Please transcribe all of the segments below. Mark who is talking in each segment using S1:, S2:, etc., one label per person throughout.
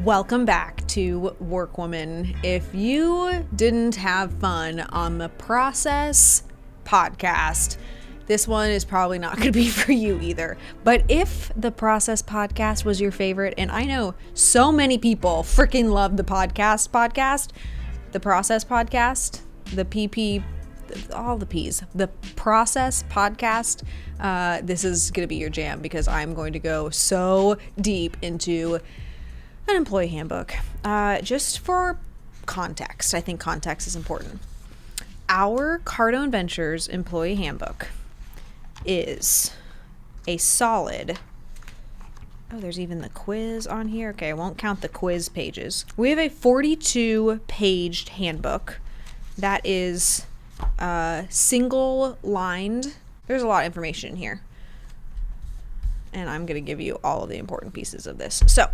S1: Welcome back to WorkWoman. If you didn't have fun on the Process podcast, this one is probably not going to be for you either. But if the Process podcast was your favorite, and I know so many people freaking love the podcast, the Process podcast, the PP, all the P's, the Process podcast, this is going to be your jam because I'm going to go so deep into an employee handbook. Just for context, I think context is important. Our Cardone Ventures employee handbook is a solid, there's even the quiz on here. Okay, I won't count the quiz pages. We have a 42-paged handbook that is single lined. There's a lot of information in here, and I'm going to give you all of the important pieces of this. So,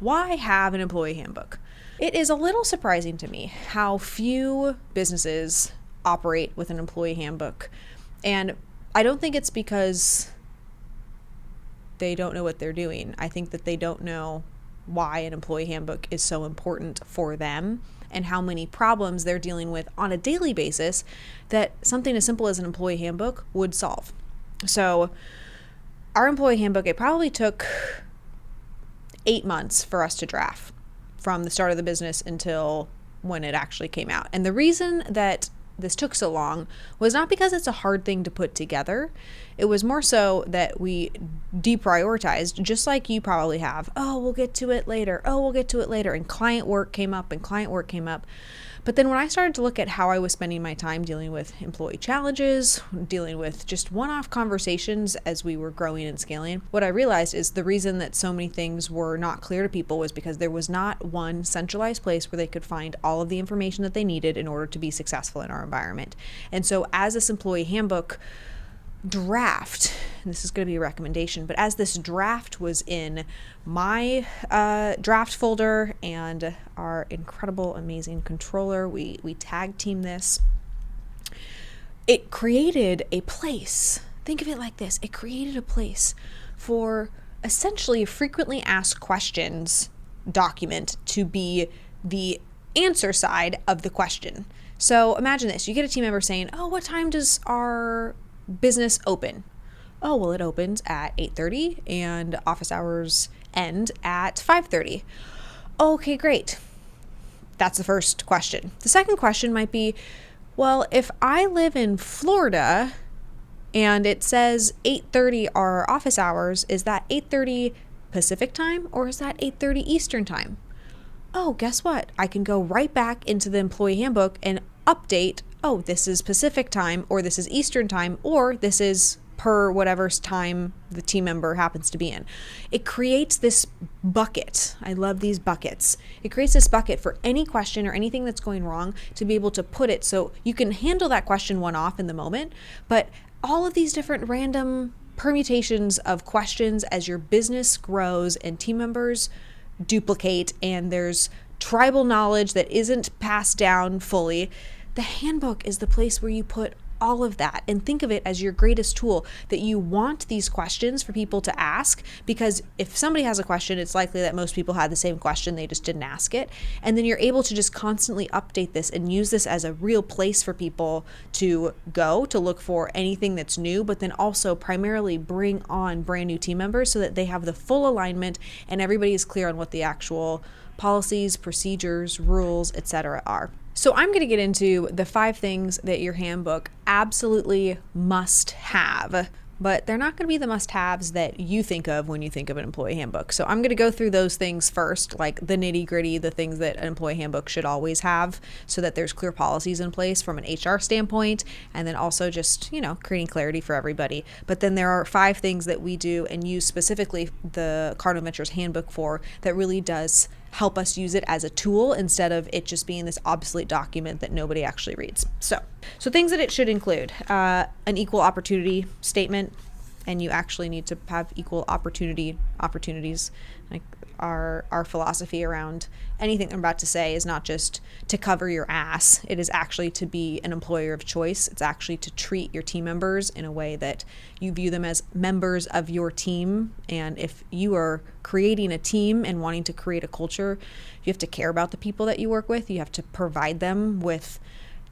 S1: why have an employee handbook? It is a little surprising to me how few businesses operate with an employee handbook. And I don't think it's because they don't know what they're doing. I think that they don't know why an employee handbook is so important for them and how many problems they're dealing with on a daily basis that something as simple as an employee handbook would solve. So our employee handbook, it probably took 8 months for us to draft from the start of the business until when it actually came out. And the reason that this took so long was not because it's a hard thing to put together. It was more so that we deprioritized, just like you probably have. Oh, we'll get to it later. Oh, we'll get to it later. And client work came up. But then when I started to look at how I was spending my time dealing with employee challenges, dealing with just one-off conversations as we were growing and scaling, what I realized is the reason that so many things were not clear to people was because there was not one centralized place where they could find all of the information that they needed in order to be successful in our environment. And so as this employee handbook draft, and this is going to be a recommendation, but as this draft was in my draft folder and our incredible, amazing controller, we tag team this, it created a place. Think of it like this. It created a place for essentially a frequently asked questions document to be the answer side of the question. So imagine this. You get a team member saying, oh, what time does our business open? Oh, well, it opens at 8:30 and office hours end at 5:30. Okay, great. That's the first question. The second question might be, well, if I live in Florida and it says 8:30 are office hours, is that 8:30 Pacific time or is that 8:30 Eastern time? Oh, guess what? I can go right back into the employee handbook and update, oh, this is Pacific time, or this is Eastern time, or this is per whatever time the team member happens to be in. It creates this bucket. I love these buckets. It creates this bucket for any question or anything that's going wrong to be able to put it so you can handle that question one off in the moment, but all of these different random permutations of questions as your business grows and team members duplicate and there's tribal knowledge that isn't passed down fully, the handbook is the place where you put all of that and think of it as your greatest tool, that you want these questions for people to ask, because if somebody has a question, it's likely that most people had the same question, they just didn't ask it. And then you're able to just constantly update this and use this as a real place for people to go to look for anything that's new, but then also primarily bring on brand new team members so that they have the full alignment and everybody is clear on what the actual policies, procedures, rules, etc. are. So I'm going to get into the 5 things that your handbook absolutely must have, but they're not going to be the must-haves that you think of when you think of an employee handbook. So I'm going to go through those things first, like the nitty-gritty, the things that an employee handbook should always have so that there's clear policies in place from an HR standpoint, and then also just, creating clarity for everybody. But then there are 5 things that we do and use specifically the Cardone Ventures handbook for that really does help us use it as a tool instead of it just being this obsolete document that nobody actually reads. So things that it should include, an equal opportunity statement, and you actually need to have equal opportunities. Like our philosophy around anything I'm about to say is not just to cover your ass. It is actually to be an employer of choice. It's actually to treat your team members in a way that you view them as members of your team. And if you are creating a team and wanting to create a culture, you have to care about the people that you work with. You have to provide them with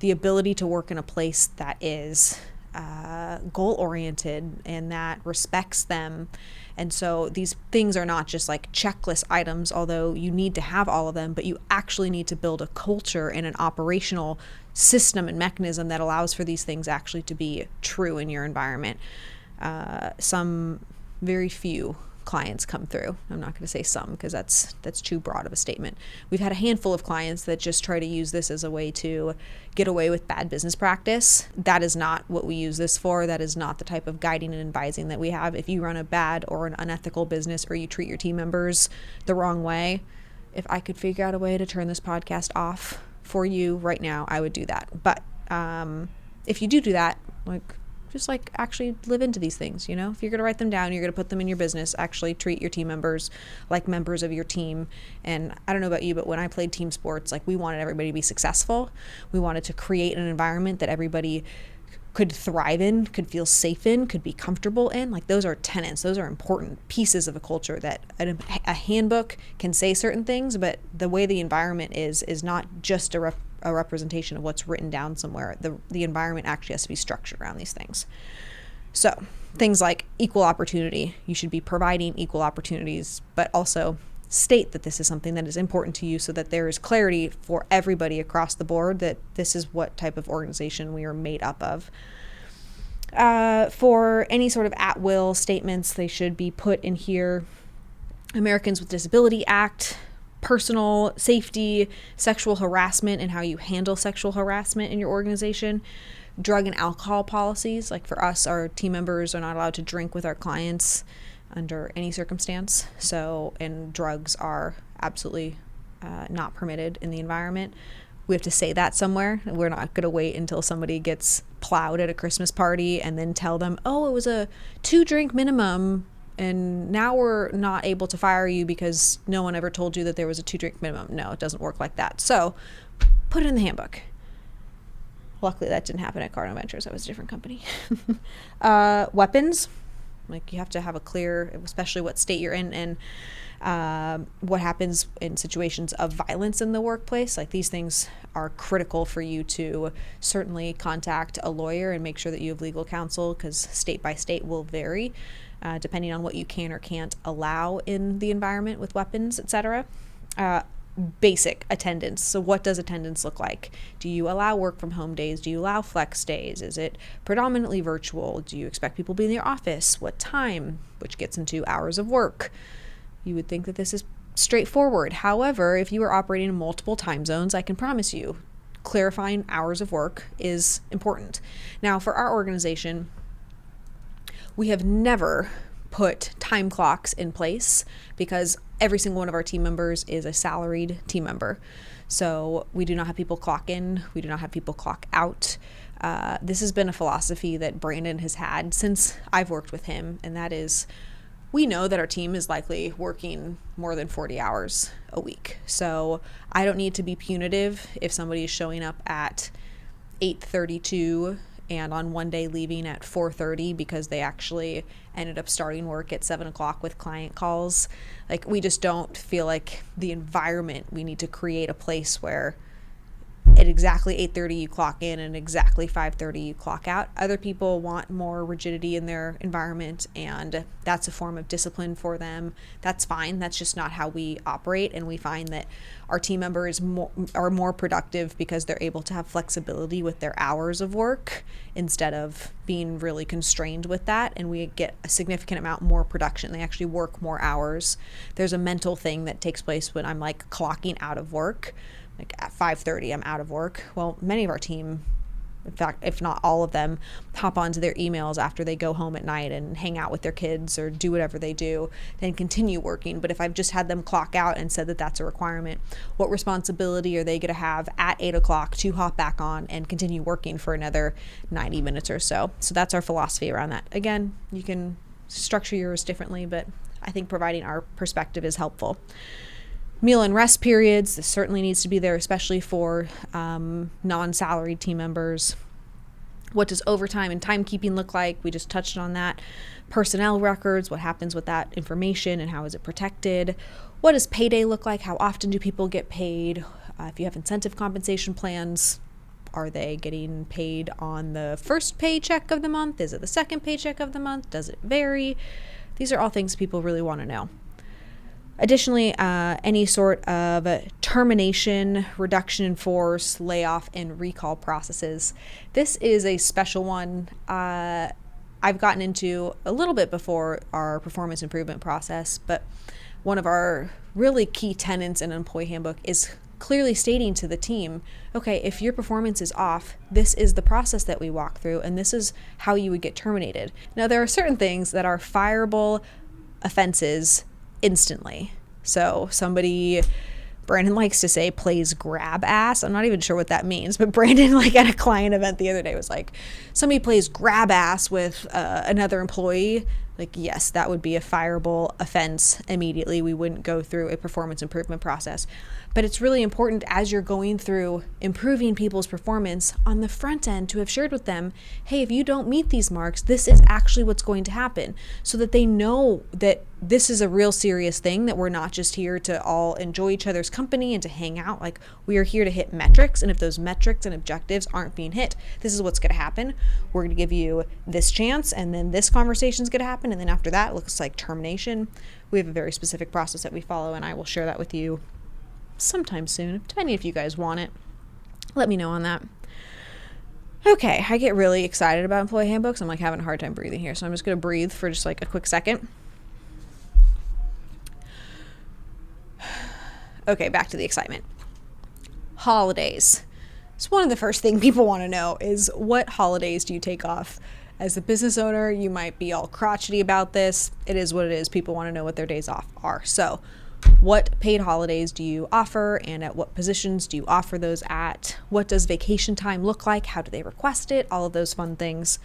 S1: the ability to work in a place that is goal-oriented and that respects them. And so these things are not just like checklist items, although you need to have all of them, but you actually need to build a culture and an operational system and mechanism that allows for these things actually to be true in your environment. Some very few clients come through. I'm not going to say some because that's too broad of a statement. We've had a handful of clients that just try to use this as a way to get away with bad business practice. That is not what we use this for. That is not the type of guiding and advising that we have. If you run a bad or an unethical business or you treat your team members the wrong way, if I could figure out a way to turn this podcast off for you right now, I would do that. But if you do that, just actually live into these things, If you're going to write them down, you're going to put them in your business, actually treat your team members like members of your team. And I don't know about you, but when I played team sports, we wanted everybody to be successful. We wanted to create an environment that everybody could thrive in, could feel safe in, could be comfortable in. Those are tenets. Those are important pieces of a culture that a handbook can say certain things, but the way the environment is not just a representation of what's written down somewhere. The environment actually has to be structured around these things. So things like equal opportunity. You should be providing equal opportunities, but also state that this is something that is important to you so that there is clarity for everybody across the board that this is what type of organization we are made up of. For any sort of at-will statements, they should be put in here. Americans with Disability Act, personal safety, sexual harassment and how you handle sexual harassment in your organization, drug and alcohol policies. For us, our team members are not allowed to drink with our clients under any circumstance. And drugs are absolutely not permitted in the environment. We have to say that somewhere. We're not going to wait until somebody gets plowed at a Christmas party and then tell them, oh, it was a 2-drink minimum, and now we're not able to fire you because no one ever told you that there was a 2-drink minimum. No, it doesn't work like that. So put it in the handbook. Luckily, that didn't happen at Cardone Ventures. That was a different company. Weapons. You have to have a clear, especially what state you're in, and what happens in situations of violence in the workplace. These things are critical for you to certainly contact a lawyer and make sure that you have legal counsel, because state by state will vary depending on what you can or can't allow in the environment with weapons, etc. Basic attendance. So what does attendance look like? Do you allow work from home days? Do you allow flex days? Is it predominantly virtual? Do you expect people to be in their office? What time? Which gets into hours of work. You would think that this is straightforward. However, if you are operating in multiple time zones, I can promise you clarifying hours of work is important. Now, for our organization, we have never put time clocks in place because every single one of our team members is a salaried team member. So we do not have people clock in. We do not have people clock out. This has been a philosophy that Brandon has had since I've worked with him, and that is, we know that our team is likely working more than 40 hours a week. So I don't need to be punitive if somebody is showing up at 8:32 and on one day leaving at 4:30 because they actually ended up starting work at 7 o'clock with client calls. We just don't feel like the environment, we need to create a place where at exactly 8:30 you clock in and exactly 5:30 you clock out. Other people want more rigidity in their environment, and that's a form of discipline for them. That's fine. That's just not how we operate, and we find that our team members are more productive because they're able to have flexibility with their hours of work instead of being really constrained with that, and we get a significant amount more production. They actually work more hours. There's a mental thing that takes place when I'm clocking out of work. At 5:30, I'm out of work. Well, many of our team, in fact, if not all of them, hop onto their emails after they go home at night and hang out with their kids or do whatever they do, then continue working. But if I've just had them clock out and said that that's a requirement, what responsibility are they going to have at 8 o'clock to hop back on and continue working for another 90 minutes or so? So that's our philosophy around that. Again, you can structure yours differently, but I think providing our perspective is helpful. Meal and rest periods, this certainly needs to be there, especially for non-salaried team members. What does overtime and timekeeping look like? We just touched on that. Personnel records, what happens with that information and how is it protected? What does payday look like? How often do people get paid? If you have incentive compensation plans, are they getting paid on the first paycheck of the month? Is it the second paycheck of the month? Does it vary? These are all things people really want to know. Additionally, any sort of termination, reduction in force, layoff, and recall processes. This is a special one I've gotten into a little bit before our performance improvement process, but one of our really key tenets in an employee handbook is clearly stating to the team, okay, if your performance is off, this is the process that we walk through, and this is how you would get terminated. Now, there are certain things that are fireable offenses instantly. So Brandon likes to say plays grab ass. I'm not even sure what that means, but Brandon, like at a client event the other day, was like, somebody plays grab ass with another employee. Like, yes, that would be a fireable offense immediately. We wouldn't go through a performance improvement process. But it's really important as you're going through improving people's performance on the front end to have shared with them, hey, if you don't meet these marks, this is actually what's going to happen, so that they know that this is a real serious thing, that we're not just here to all enjoy each other's company and to hang out. Like, we are here to hit metrics, and if those metrics and objectives aren't being hit, this is what's going to happen. We're going to give you this chance, and then this conversation is going to happen, and then after that, it looks like termination. We have a very specific process that we follow, and I will share that with you sometime soon, depending if you guys want it. Let me know on that. Okay, I get really excited about employee handbooks. I'm like having a hard time breathing here, so I'm just going to breathe for just like a quick second. Okay, back to the excitement. Holidays. It's one of the first things people want to know is, what holidays do you take off? As a business owner, you might be all crotchety about this. It is what it is. People want to know what their days off are. So what paid holidays do you offer, and at what positions do you offer those at? What does vacation time look like? How do they request it? All of those fun things.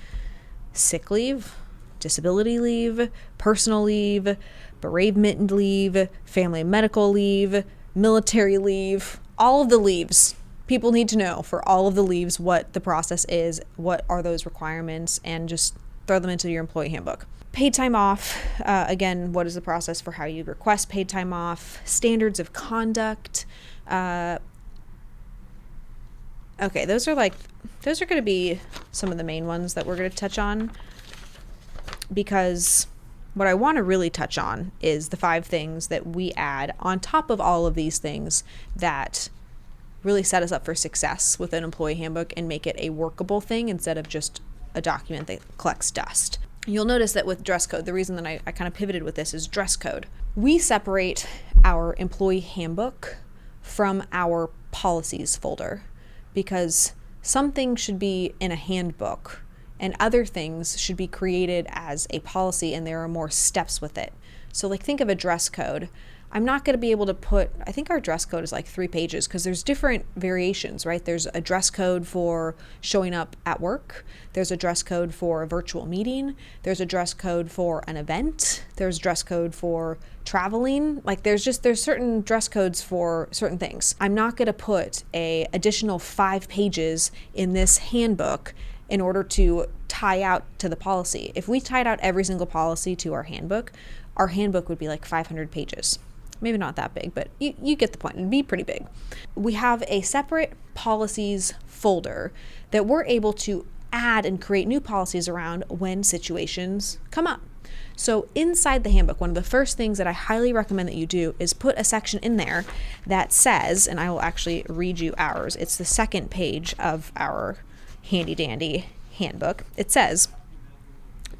S1: Sick leave, disability leave, personal leave, bereavement leave, family and medical leave, military leave, all of the leaves. People need to know for all of the leaves what the process is, what are those requirements, and just throw them into your employee handbook. Paid time off, again, what is the process for how you request paid time off? Standards of conduct. Okay, those are going to be some of the main ones that we're going to touch on, because what I want to really touch on is the 5 things that we add on top of all of these things that really set us up for success with an employee handbook and make it a workable thing instead of just a document that collects dust. You'll notice that with dress code, the reason that I kind of pivoted with this is dress code. We separate our employee handbook from our policies folder, because some things should be in a handbook and other things should be created as a policy, and there are more steps with it. So like, think of a dress code. I'm not going to be able to put, I think our dress code is like 3 pages, because there's different variations, right? There's a dress code for showing up at work. There's a dress code for a virtual meeting. There's a dress code for an event. There's dress code for traveling. Like, there's certain dress codes for certain things. I'm not going to put a additional 5 pages in this handbook in order to tie out to the policy. If we tied out every single policy to our handbook would be like 500 pages. Maybe not that big, but you get the point. It'd be pretty big. We have a separate policies folder that we're able to add and create new policies around when situations come up. So inside the handbook, one of the first things that I highly recommend that you do is put a section in there that says, and I will actually read you ours. It's the second page of our handy dandy handbook. It says,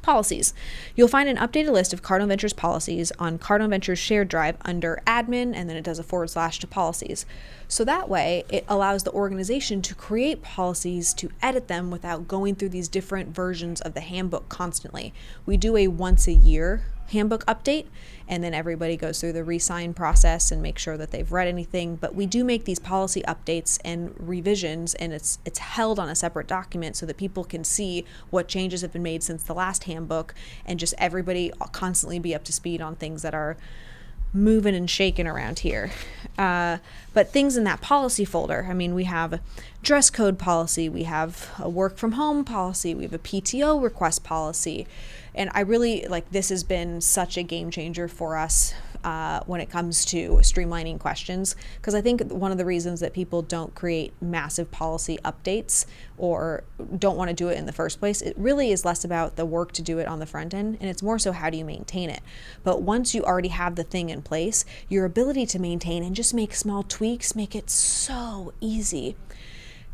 S1: policies. You'll find an updated list of Cardone Ventures policies on Cardone Ventures shared drive under admin, and then it does a / to policies. So that way it allows the organization to create policies, to edit them without going through these different versions of the handbook constantly. We do a once a year handbook update, and then everybody goes through the re-sign process and make sure that they've read anything. But we do make these policy updates and revisions, and it's held on a separate document so that people can see what changes have been made since the last handbook, and just everybody constantly be up to speed on things that are moving and shaking around here. But things in that policy folder, I mean, we have dress code policy, we have a work from home policy, we have a PTO request policy. And I really this has been such a game changer for us when it comes to streamlining questions, because I think one of the reasons that people don't create massive policy updates or don't want to do it in the first place, it really is less about the work to do it on the front end, and it's more so how do you maintain it. But once you already have the thing in place, your ability to maintain and just make small tweaks make it so easy.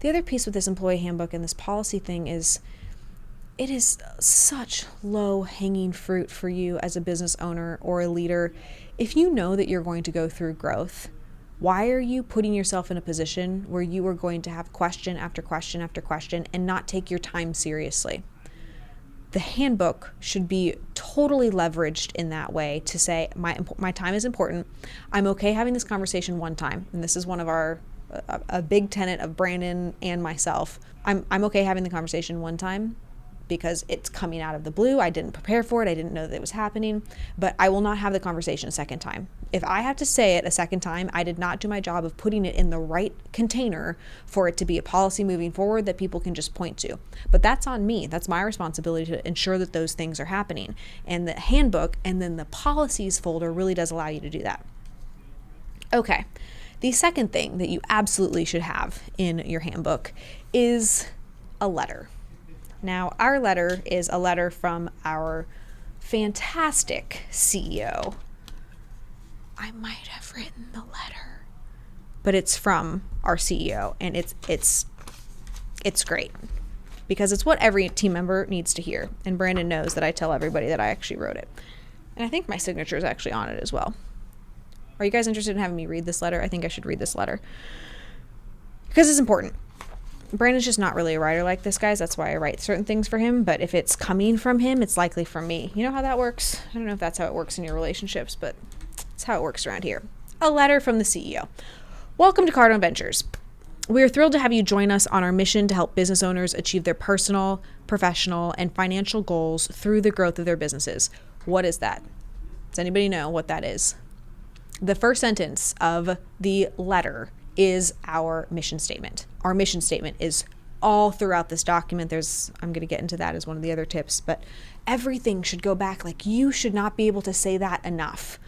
S1: The other piece with this employee handbook and this policy thing is it is such low-hanging fruit for you as a business owner or a leader. If you know that you're going to go through growth, why are you putting yourself in a position where you are going to have question after question after question and not take your time seriously? The handbook should be totally leveraged in that way to say, my time is important. I'm okay having this conversation one time. And this is one of a big tenet of Brandon and myself. I'm okay having the conversation one time, because it's coming out of the blue. I didn't prepare for it. I didn't know that it was happening, but I will not have the conversation a second time. If I have to say it a second time, I did not do my job of putting it in the right container for it to be a policy moving forward that people can just point to. But that's on me. That's my responsibility to ensure that those things are happening. And the handbook and then the policies folder really does allow you to do that. Okay. The second thing that you absolutely should have in your handbook is a letter. Now, our letter is a letter from our fantastic CEO. I might have written the letter, but it's from our CEO, and it's great because it's what every team member needs to hear. And Brandon knows that I tell everybody that I actually wrote it. And I think my signature is actually on it as well. Are you guys interested in having me read this letter? I think I should read this letter because it's important. Brandon's just not really a writer like this, guys. That's why I write certain things for him. But if it's coming from him, it's likely from me. You know how that works? I don't know if that's how it works in your relationships, but it's how it works around here. A letter from the CEO. Welcome to Cardone Ventures. We are thrilled to have you join us on our mission to help business owners achieve their personal, professional, and financial goals through the growth of their businesses. What is that? Does anybody know what that is? The first sentence of the letter is our mission statement. Our mission statement is all throughout this document. I'm going to get into that as one of the other tips, but everything should go back. You should not be able to say that enough.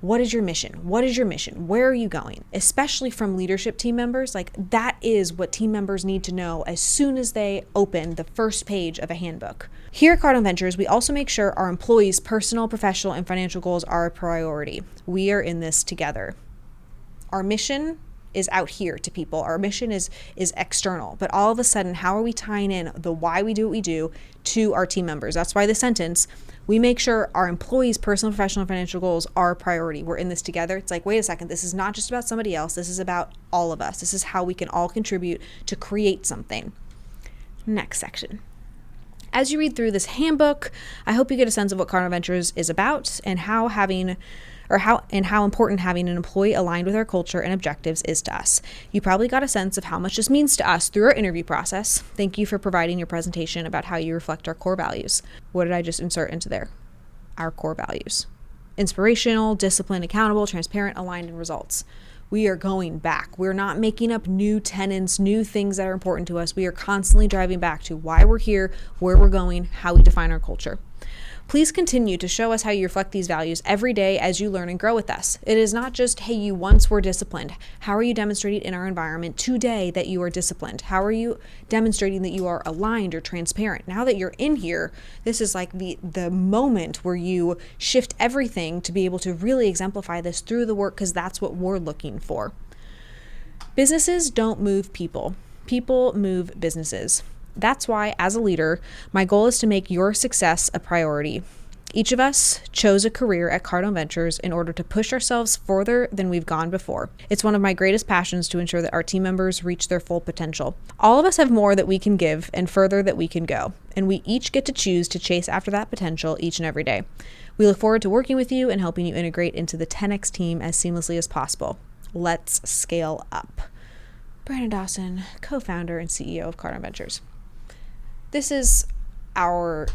S1: What is your mission? What is your mission? Where are you going? Especially from leadership team members, that is what team members need to know as soon as they open the first page of a handbook. Here at Cardone Ventures, we also make sure our employees' personal, professional, and financial goals are a priority. We are in this together. Our mission is out here to people. Our mission is external, but all of a sudden, how are we tying in the why we do what we do to our team members? That's why the sentence, we make sure our employees' personal, professional, and financial goals are a priority. We're in this together. It's wait a second, this is not just about somebody else. This is about all of us. This is how we can all contribute to create something. Next section. As you read through this handbook, I hope you get a sense of what Cardone Ventures is about and how important having an employee aligned with our culture and objectives is to us. You probably got a sense of how much this means to us through our interview process. Thank you for providing your presentation about how you reflect our core values. What did I just insert into there? Our core values. Inspirational, disciplined, accountable, transparent, aligned, and results. We are going back. We're not making up new tenets, new things that are important to us. We are constantly driving back to why we're here, where we're going, how we define our culture. Please continue to show us how you reflect these values every day as you learn and grow with us. It is not just, hey, you once were disciplined. How are you demonstrating in our environment today that you are disciplined? How are you demonstrating that you are aligned or transparent? Now that you're in here, this is the moment where you shift everything to be able to really exemplify this through the work, because that's what we're looking for. Businesses don't move people. People move businesses. That's why, as a leader, my goal is to make your success a priority. Each of us chose a career at Cardone Ventures in order to push ourselves further than we've gone before. It's one of my greatest passions to ensure that our team members reach their full potential. All of us have more that we can give and further that we can go, and we each get to choose to chase after that potential each and every day. We look forward to working with you and helping you integrate into the 10X team as seamlessly as possible. Let's scale up. Brandon Dawson, co-founder and CEO of Cardone Ventures. This is our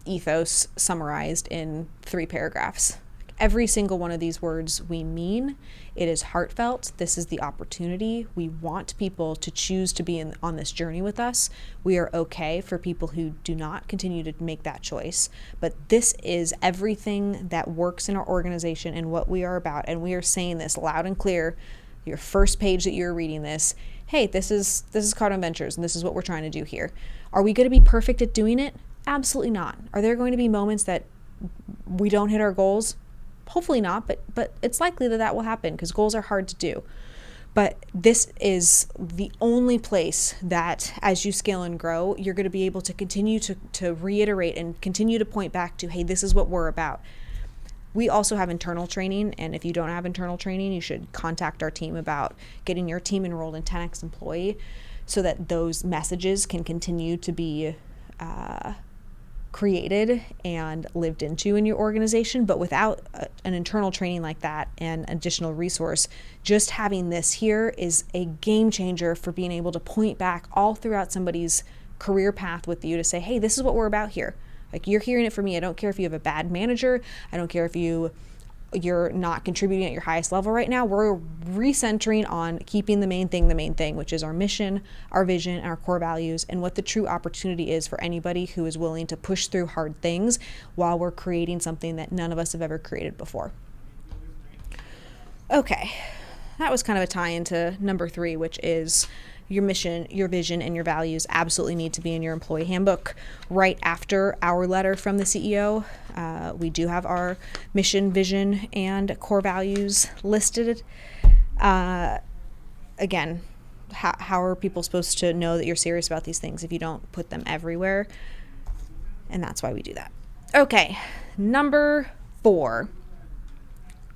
S1: ethos summarized in 3 paragraphs. Every single one of these words we mean. It is heartfelt. This is the opportunity. We want people to choose to be on this journey with us. We are okay for people who do not continue to make that choice. But this is everything that works in our organization and what we are about. And we are saying this loud and clear. Your first page that you're reading this, hey, this is Cardone Ventures and this is what we're trying to do here. Are we going to be perfect at doing it? Absolutely not. Are there going to be moments that we don't hit our goals? Hopefully not, but it's likely that will happen because goals are hard to do. But this is the only place that as you scale and grow, you're going to be able to continue to reiterate and continue to point back to, hey, this is what we're about. We also have internal training, and if you don't have internal training, you should contact our team about getting your team enrolled in 10X Employee so that those messages can continue to be created and lived into in your organization. But without an internal training like that and additional resource, just having this here is a game changer for being able to point back all throughout somebody's career path with you to say, hey, this is what we're about here. Like, you're hearing it from me. I don't care if you have a bad manager. I don't care if you're not contributing at your highest level right now. We're recentering on keeping the main thing, which is our mission, our vision, and our core values, and what the true opportunity is for anybody who is willing to push through hard things while we're creating something that none of us have ever created before. Okay, that was kind of a tie into number 3, which is your mission, your vision, and your values absolutely need to be in your employee handbook. Right after our letter from the CEO, we do have our mission, vision, and core values listed. Again, how are people supposed to know that you're serious about these things if you don't put them everywhere? And that's why we do that. Okay, number 4,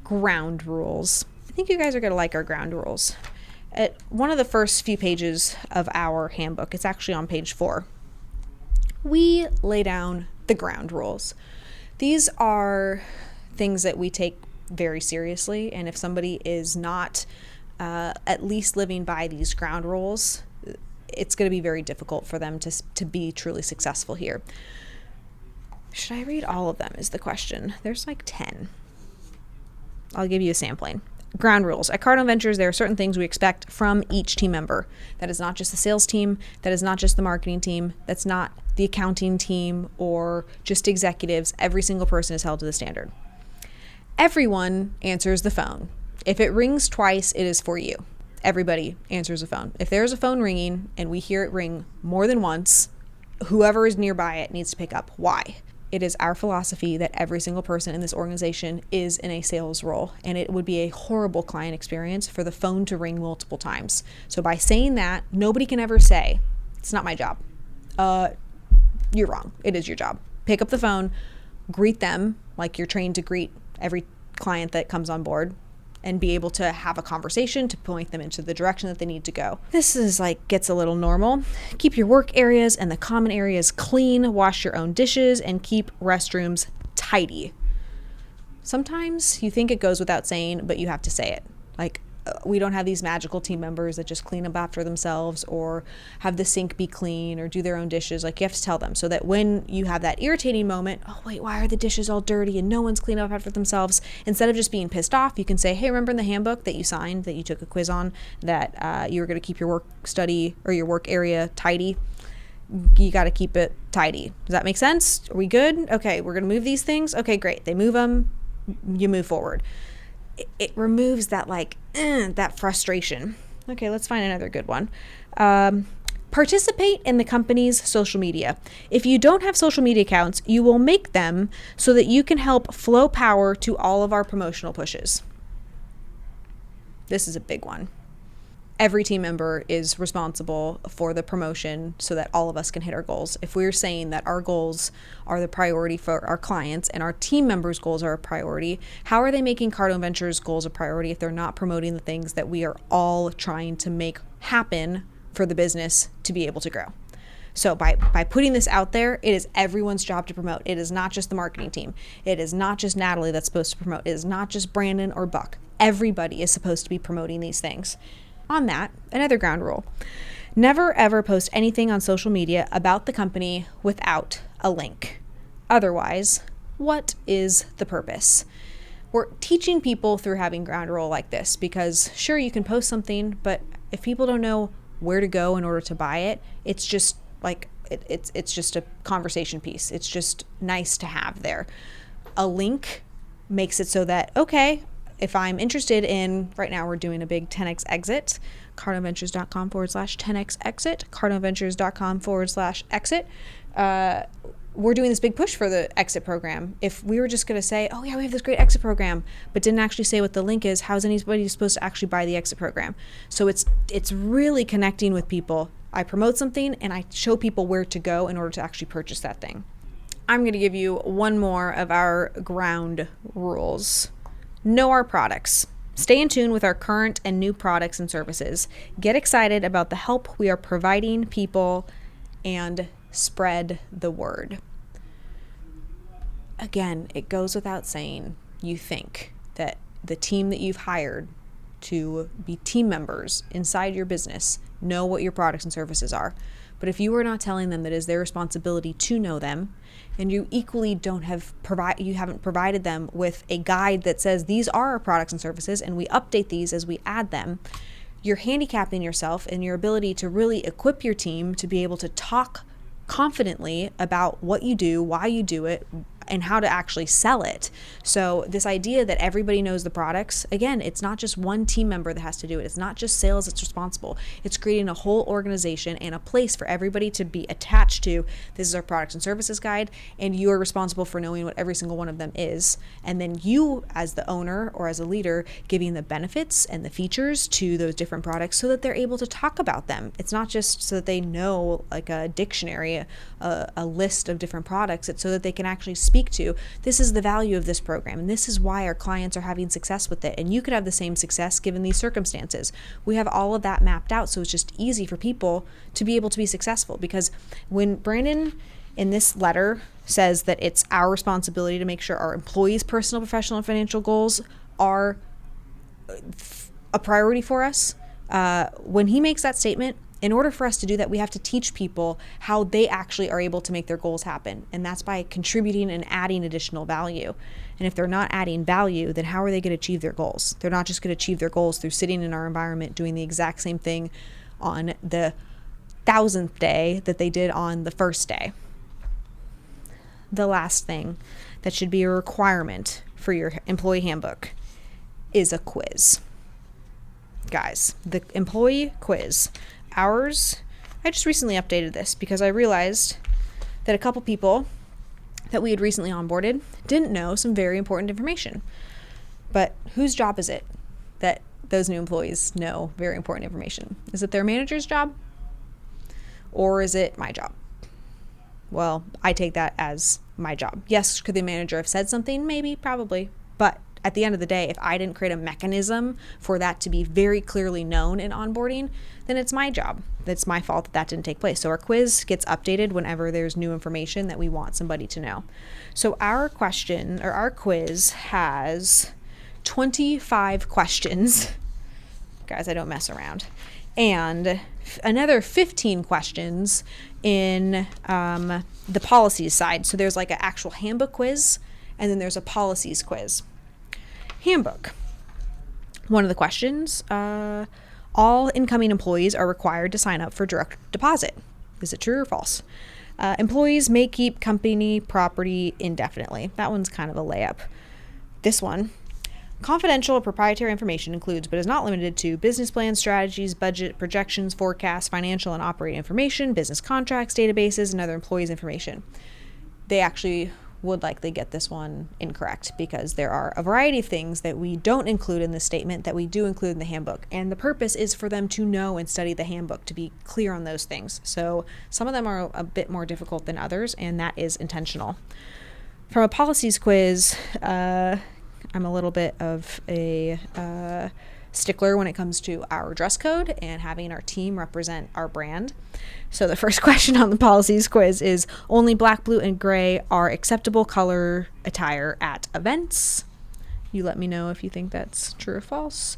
S1: ground rules. I think you guys are going to like our ground rules. At one of the first few pages of our handbook, it's actually on page 4, we lay down the ground rules. These are things that we take very seriously, and if somebody is not at least living by these ground rules, it's going to be very difficult for them to be truly successful here. Should I read all of them is the question. There's like 10. I'll give you a sampling. Ground rules. At Cardone Ventures, there are certain things we expect from each team member. That is not just the sales team. That is not just the marketing team. That's not the accounting team or just executives. Every single person is held to the standard. Everyone answers the phone. If it rings twice, it is for you. Everybody answers the phone. If there's a phone ringing and we hear it ring more than once, whoever is nearby it needs to pick up. Why? It is our philosophy that every single person in this organization is in a sales role, and it would be a horrible client experience for the phone to ring multiple times. So by saying that, nobody can ever say, it's not my job. You're wrong. It is your job. Pick up the phone, greet them like you're trained to greet every client that comes on board, and be able to have a conversation to point them into the direction that they need to go. This is gets a little normal. Keep your work areas and the common areas clean, wash your own dishes, and keep restrooms tidy. Sometimes you think it goes without saying, but you have to say it. We don't have these magical team members that just clean up after themselves or have the sink be clean or do their own dishes. You have to tell them so that when you have that irritating moment, oh wait, why are the dishes all dirty and no one's cleaned up after themselves? Instead of just being pissed off, you can say, hey, remember in the handbook that you signed, that you took a quiz on, that you were going to keep your work study or your work area tidy? You got to keep it tidy. Does that make sense? Are we good? Okay, we're going to move these things. Okay, great. They move them. You move forward. It removes that that frustration. Okay, let's find another good one. Participate in the company's social media. If you don't have social media accounts, you will make them so that you can help flow power to all of our promotional pushes. This is a big one. Every team member is responsible for the promotion so that all of us can hit our goals. If we're saying that our goals are the priority for our clients and our team members' goals are a priority, how are they making Cardone Ventures' goals a priority if they're not promoting the things that we are all trying to make happen for the business to be able to grow? So by putting this out there, it is everyone's job to promote. It is not just the marketing team. It is not just Natalie that's supposed to promote. It is not just Brandon or Buck. Everybody is supposed to be promoting these things. On that, another ground rule. Never ever post anything on social media about the company without a link. Otherwise, what is the purpose? We're teaching people through having ground rule like this because sure, you can post something, but if people don't know where to go in order to buy it, it's just like it's just a conversation piece. It's just nice to have there. A link makes it so that, okay, if I'm interested in, right now we're doing a big 10x exit, cardoneventures.com/10x exit, cardoneventures.com/exit. We're doing this big push for the exit program. If we were just going to say, oh yeah, we have this great exit program, but didn't actually say what the link is, how's anybody supposed to actually buy the exit program? So it's really connecting with people. I promote something and I show people where to go in order to actually purchase that thing. I'm going to give you one more of our ground rules. Know our products. Stay in tune with our current and new products and services. Get excited about the help we are providing people and spread the word. Again, it goes without saying, you think that the team that you've hired to be team members inside your business know what your products and services are. But if you are not telling them that it is their responsibility to know them, and you equally haven't provided them with a guide that says these are our products and services and we update these as we add them, you're handicapping yourself in your ability to really equip your team to be able to talk confidently about what you do, why you do it, and how to actually sell it. So this idea that everybody knows the products, again, it's not just one team member that has to do it. It's not just sales that's responsible. It's creating a whole organization and a place for everybody to be attached to. This is our products and services guide, and you are responsible for knowing what every single one of them is. And then you, as the owner or as a leader, giving the benefits and the features to those different products so that they're able to talk about them. It's not just so that they know like a dictionary, a list of different products. It's so that they can actually speak to, this is the value of this program, and this is why our clients are having success with it, and you could have the same success given these circumstances. We have all of that mapped out, so it's just easy for people to be able to be successful. Because when Brandon in this letter says that it's our responsibility to make sure our employees' personal, professional, and financial goals are a priority for us, when he makes that statement, in order for us to do that, we have to teach people how they actually are able to make their goals happen. And that's by contributing and adding additional value. And if they're not adding value, then how are they going to achieve their goals? They're not just going to achieve their goals through sitting in our environment doing the exact same thing on the 1000th day that they did on the first day. The last thing that should be a requirement for your employee handbook is a quiz. Guys, the employee quiz. Ours, I just recently updated this because I realized that a couple people that we had recently onboarded didn't know some very important information. But whose job is it that those new employees know very important information? Is it their manager's job? Or is it my job? Well, I take that as my job. Yes, could the manager have said something? Maybe, probably. But at the end of the day, if I didn't create a mechanism for that to be very clearly known in onboarding, then it's my job. It's my fault that that didn't take place. So our quiz gets updated whenever there's new information that we want somebody to know. So our quiz has 25 questions. Guys, I don't mess around. And another 15 questions in the policies side. So there's like an actual handbook quiz, and then there's a policies quiz. Handbook. One of the questions, all incoming employees are required to sign up for direct deposit. Is it true or false? Employees may keep company property indefinitely. That one's kind of a layup. This one, confidential or proprietary information includes, but is not limited to, business plans, strategies, budget, projections, forecasts, financial and operating information, business contracts, databases, and other employees' information. They actually would likely get this one incorrect because there are a variety of things that we don't include in this statement that we do include in the handbook. And the purpose is for them to know and study the handbook to be clear on those things. So some of them are a bit more difficult than others, and that is intentional. From a policies quiz, I'm a little bit of a stickler when it comes to our dress code and having our team represent our brand. So the first question on the policies quiz is, only black, blue, and gray are acceptable color attire at events. You let me know if you think that's true or false.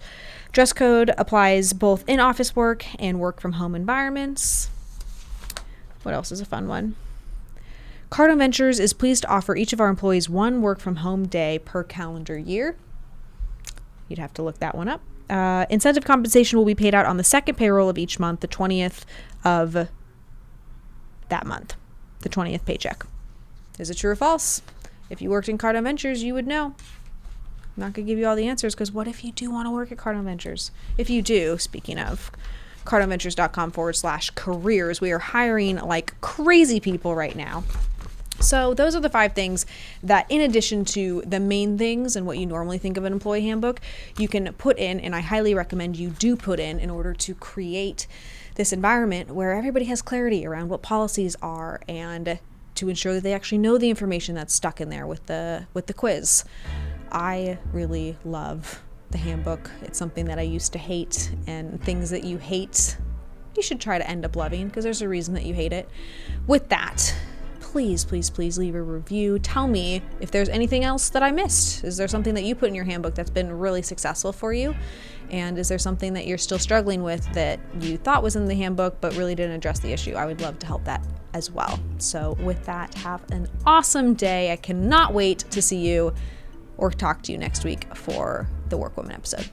S1: Dress code applies both in office work and work from home environments. What else is a fun one? Cardone Ventures is pleased to offer each of our employees one work from home day per calendar year. You'd have to look that one up. Incentive compensation will be paid out on the second payroll of each month, the 20th of that month, the 20th paycheck. Is it true or false? If you worked in Cardone Ventures, you would know. I'm not going to give you all the answers, because what if you do want to work at Cardone Ventures? If you do, speaking of, cardoneventures.com/careers, we are hiring like crazy people right now. So those are the 5 things that, in addition to the main things and what you normally think of an employee handbook, you can put in, and I highly recommend you do put in order to create this environment where everybody has clarity around what policies are, and to ensure that they actually know the information that's stuck in there with the quiz. I really love the handbook. It's something that I used to hate, and things that you hate, you should try to end up loving, because there's a reason that you hate it. With that, please, please, please leave a review. Tell me if there's anything else that I missed. Is there something that you put in your handbook that's been really successful for you? And is there something that you're still struggling with that you thought was in the handbook but really didn't address the issue? I would love to help that as well. So with that, have an awesome day. I cannot wait to see you or talk to you next week for the WorkWoman episode.